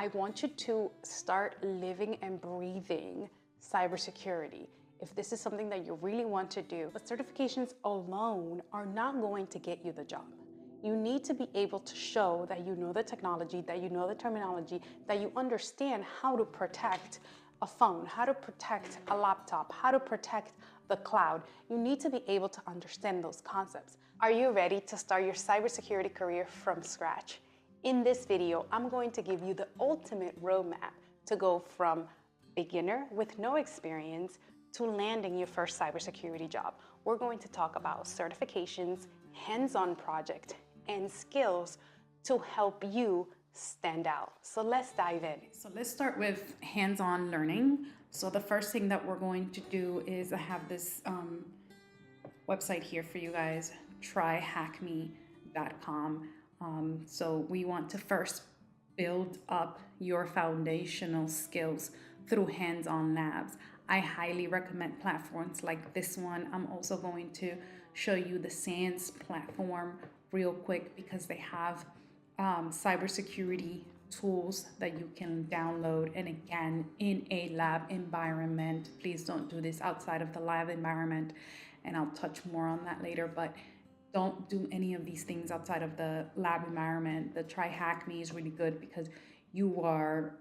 I want you to start living and breathing cybersecurity. If this is something that you really want to do, but certifications alone are not going to get you the job. You need to be able to show that you know the technology, that you know the terminology, that you understand how to protect a phone, how to protect a laptop, how to protect the cloud. You need to be able to understand those concepts. Are you ready to start your cybersecurity career from scratch? In this video, I'm going to give you the ultimate roadmap to go from beginner with no experience to landing your first cybersecurity job. We're going to talk about certifications, hands-on project, and skills to help you stand out. So let's dive in. So let's start with hands-on learning. So the first thing that we're going to do is I have this website here for you guys, tryhackme.com. So we want to first build up your foundational skills through hands-on labs. I highly recommend platforms like this one. I'm also going to show you the SANS platform real quick because they have cybersecurity tools that you can download, and again, in a lab environment. Please don't do this outside of the lab environment, and I'll touch more on that later, but don't do any of these things outside of the lab environment. The Try Hack Me is really good because you are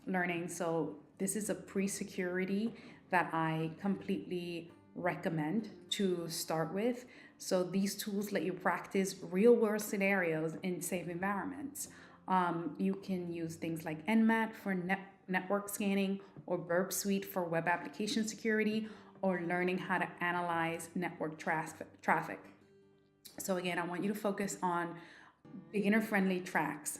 learning. So this is a pre-security that I completely recommend to start with. So these tools let you practice real world scenarios in safe environments. You can use things like Nmat for network scanning, or Burp Suite for web application security, or learning how to analyze network traffic. So again, I want you to focus on beginner-friendly tracks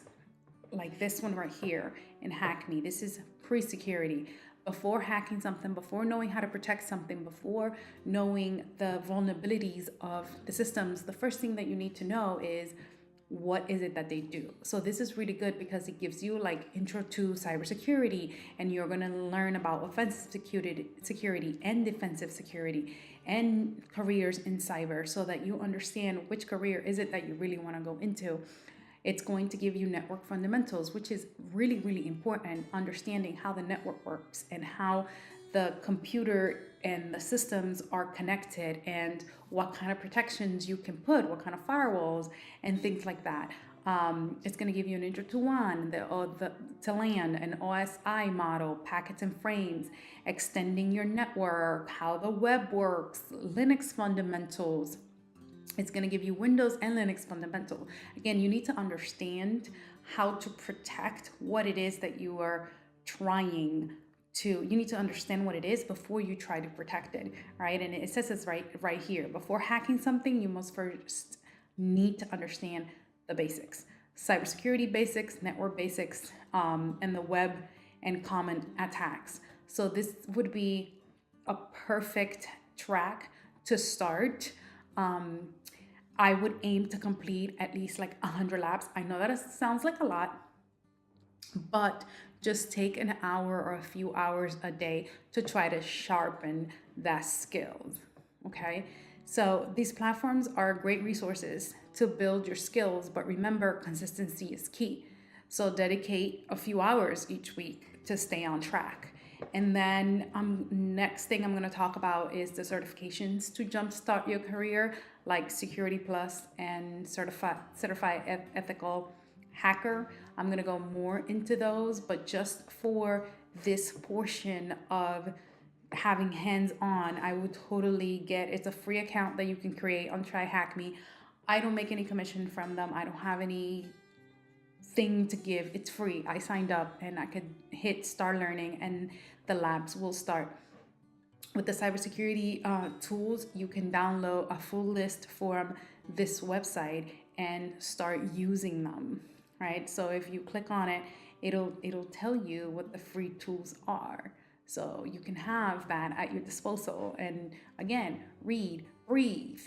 like this one right here in Hack Me. This is pre-security. Before hacking something, before knowing how to protect something, before knowing the vulnerabilities of the systems, the first thing that you need to know is what is it that they do. So this is really good because it gives you like intro to cybersecurity, and you're going to learn about offensive security and defensive security and careers in cyber, so that you understand which career is it that you really want to go into. It's going to give you network fundamentals, which is really, really important, understanding how the network works and how the computer and the systems are connected, and what kind of protections you can put, what kind of firewalls and things like that. It's going to give you an intro to WAN, to LAN, an OSI model, packets and frames, extending your network, how the web works, Linux fundamentals. It's going to give you Windows and Linux fundamental. Again, you need to understand how to protect what it is that you are trying to. You need to understand what it is before you try to protect it, right? And it says this right here. Before hacking something, you must first need to understand the basics. Cybersecurity basics, network basics, and the web and common attacks. So this would be a perfect track to start. I would aim to complete at least like 100 labs. I know that sounds like a lot, but just take an hour or a few hours a day to try to sharpen that skill, okay? So these platforms are great resources to build your skills, but remember, consistency is key. So dedicate a few hours each week to stay on track. And then next thing I'm going to talk about is the certifications to jumpstart your career, like Security Plus and Certified Ethical Hacker. I'm going to go more into those, but just for this portion of having hands-on, I would totally it's a free account that you can create on Try Hack Me. I don't make any commission from them. I don't have any thing to give. It's free. I signed up and I could hit start learning and the labs will start. With the cybersecurity tools, you can download a full list from this website and start using them, right? So if you click on it, it'll tell you what the free tools are. So you can have that at your disposal. And again, read, breathe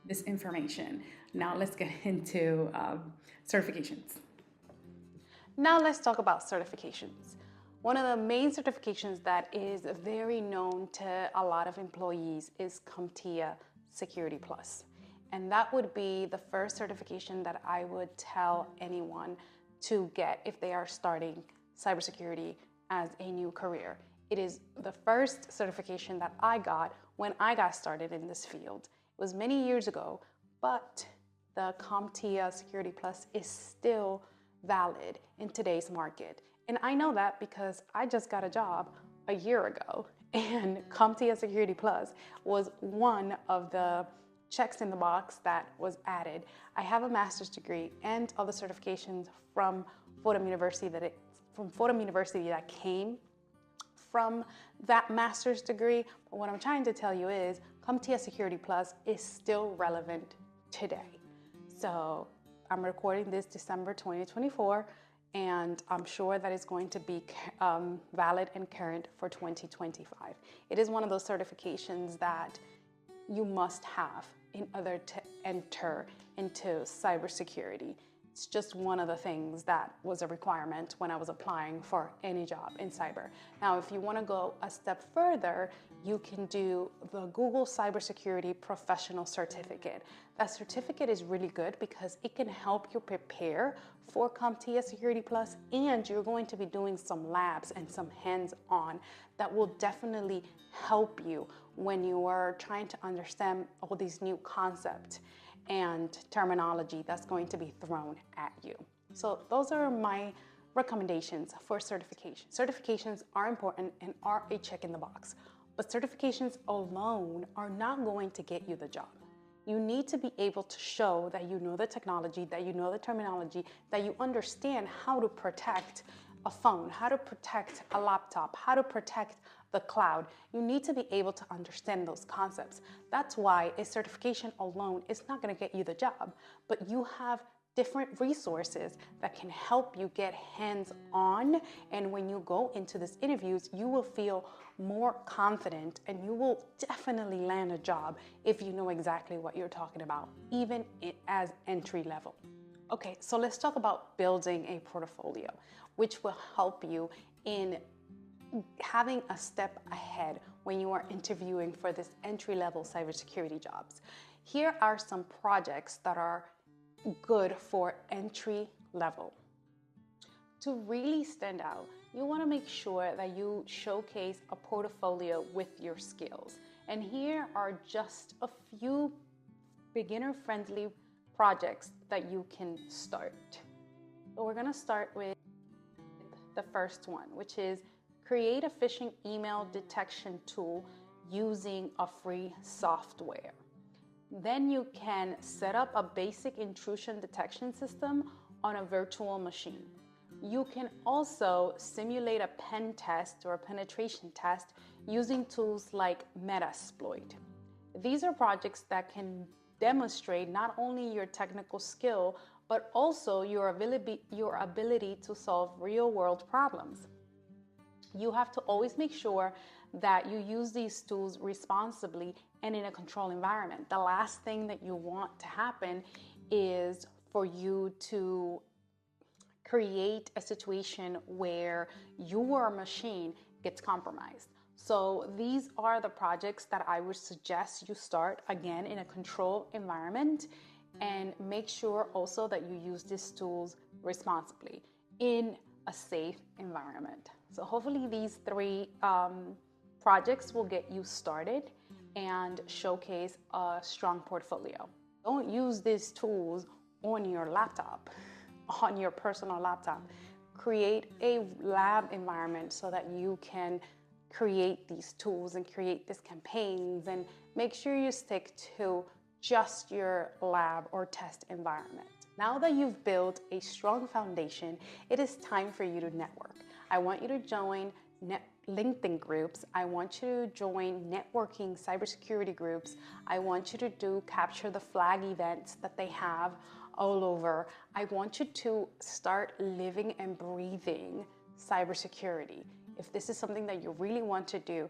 this information. Now let's get into certifications. Now let's talk about certifications. One of the main certifications that is very known to a lot of employees is CompTIA Security Plus. And that would be the first certification that I would tell anyone to get if they are starting cybersecurity as a new career. It is the first certification that I got when I got started in this field. It was many years ago, but the CompTIA Security Plus is still valid in today's market. And I know that because I just got a job a year ago, and CompTIA Security Plus was one of the checks in the box that was added. I have a master's degree and other certifications from Fordham University that came from that master's degree. But what I'm trying to tell you is CompTIA Security Plus is still relevant today. So I'm recording this December 2024, and I'm sure that it's going to be valid and current for 2025. It is one of those certifications that you must have in order to enter into cybersecurity. It's just one of the things that was a requirement when I was applying for any job in cyber. Now, if you want to go a step further, you can do the Google Cybersecurity Professional Certificate. That certificate is really good because it can help you prepare for CompTIA Security Plus, and you're going to be doing some labs and some hands-on that will definitely help you when you are trying to understand all these new concepts and terminology that's going to be thrown at you. So those are my recommendations for certification. Certifications are important and are a check in the box, but certifications alone are not going to get you the job. You need to be able to show that you know the technology, that you know the terminology, that you understand how to protect a phone, how to protect a laptop, how to protect the cloud. You need to be able to understand those concepts. That's why a certification alone is not going to get you the job, but you have different resources that can help you get hands-on. And when you go into these interviews, you will feel more confident and you will definitely land a job if you know exactly what you're talking about, even as entry level. Okay, so let's talk about building a portfolio, which will help you in having a step ahead when you are interviewing for this entry-level cybersecurity jobs. Here are some projects that are good for entry level. To really stand out, you want to make sure that you showcase a portfolio with your skills. And here are just a few beginner-friendly projects that you can start. So we're going to start with the first one, which is create a phishing email detection tool using a free software. Then you can set up a basic intrusion detection system on a virtual machine. You can also simulate a pen test or a penetration test using tools like Metasploit. These are projects that can demonstrate not only your technical skill, but also your ability to solve real-world problems. You have to always make sure that you use these tools responsibly and in a controlled environment. The last thing that you want to happen is for you to create a situation where your machine gets compromised. So these are the projects that I would suggest you start, again, in a controlled environment, and make sure also that you use these tools responsibly in a safe environment. So hopefully these three projects will get you started and showcase a strong portfolio. Don't use these tools on your laptop, on your personal laptop. Create a lab environment so that you can create these tools and create these campaigns, and make sure you stick to just your lab or test environment. Now that you've built a strong foundation, it is time for you to network. I want you to join LinkedIn groups. I want you to join networking cybersecurity groups. I want you to capture the flag events that they have all over. I want you to start living and breathing cybersecurity. If this is something that you really want to do,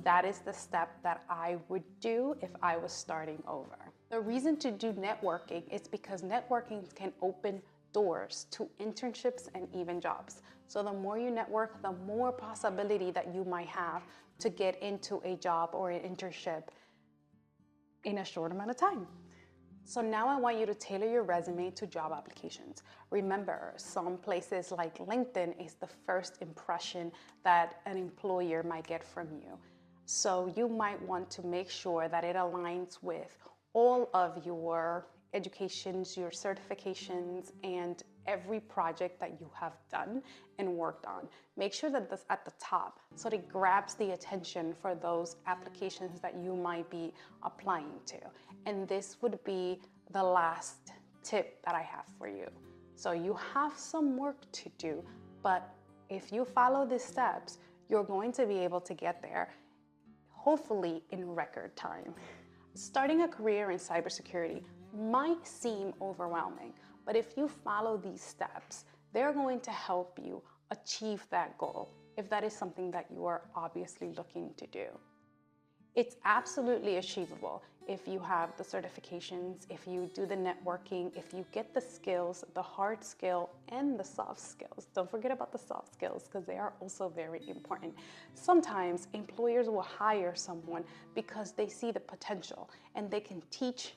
that is the step that I would do if I was starting over. The reason to do networking is because networking can open doors to internships and even jobs. So the more you network, the more possibility that you might have to get into a job or an internship in a short amount of time. So now I want you to tailor your resume to job applications. Remember, some places like LinkedIn is the first impression that an employer might get from you. So you might want to make sure that it aligns with all of your educations, your certifications, and every project that you have done and worked on. Make sure that that's at the top so that it grabs the attention for those applications that you might be applying to. And this would be the last tip that I have for you. So you have some work to do, but if you follow these steps, you're going to be able to get there, hopefully in record time. Starting a career in cybersecurity might seem overwhelming, but if you follow these steps, they're going to help you achieve that goal if that is something that you are obviously looking to do. It's absolutely achievable if you have the certifications, if you do the networking, if you get the skills, the hard skill and the soft skills. Don't forget about the soft skills because they are also very important. Sometimes employers will hire someone because they see the potential and they can teach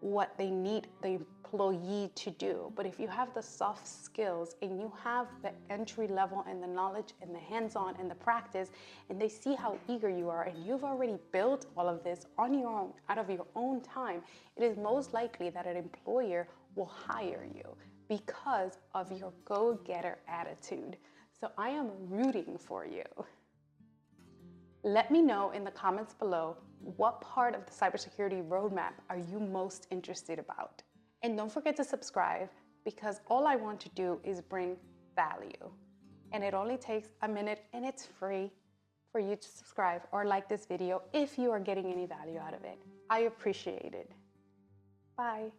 what they need the employee to do. But if you have the soft skills and you have the entry level and the knowledge and the hands-on and the practice, and they see how eager you are and you've already built all of this on your own, out of your own time, it is most likely that an employer will hire you because of your go-getter attitude. So I am rooting for you. Let me know in the comments below what part of the cybersecurity roadmap are you most interested about. And don't forget to subscribe because all I want to do is bring value. And it only takes a minute and it's free for you to subscribe or like this video if you are getting any value out of it. I appreciate it. Bye.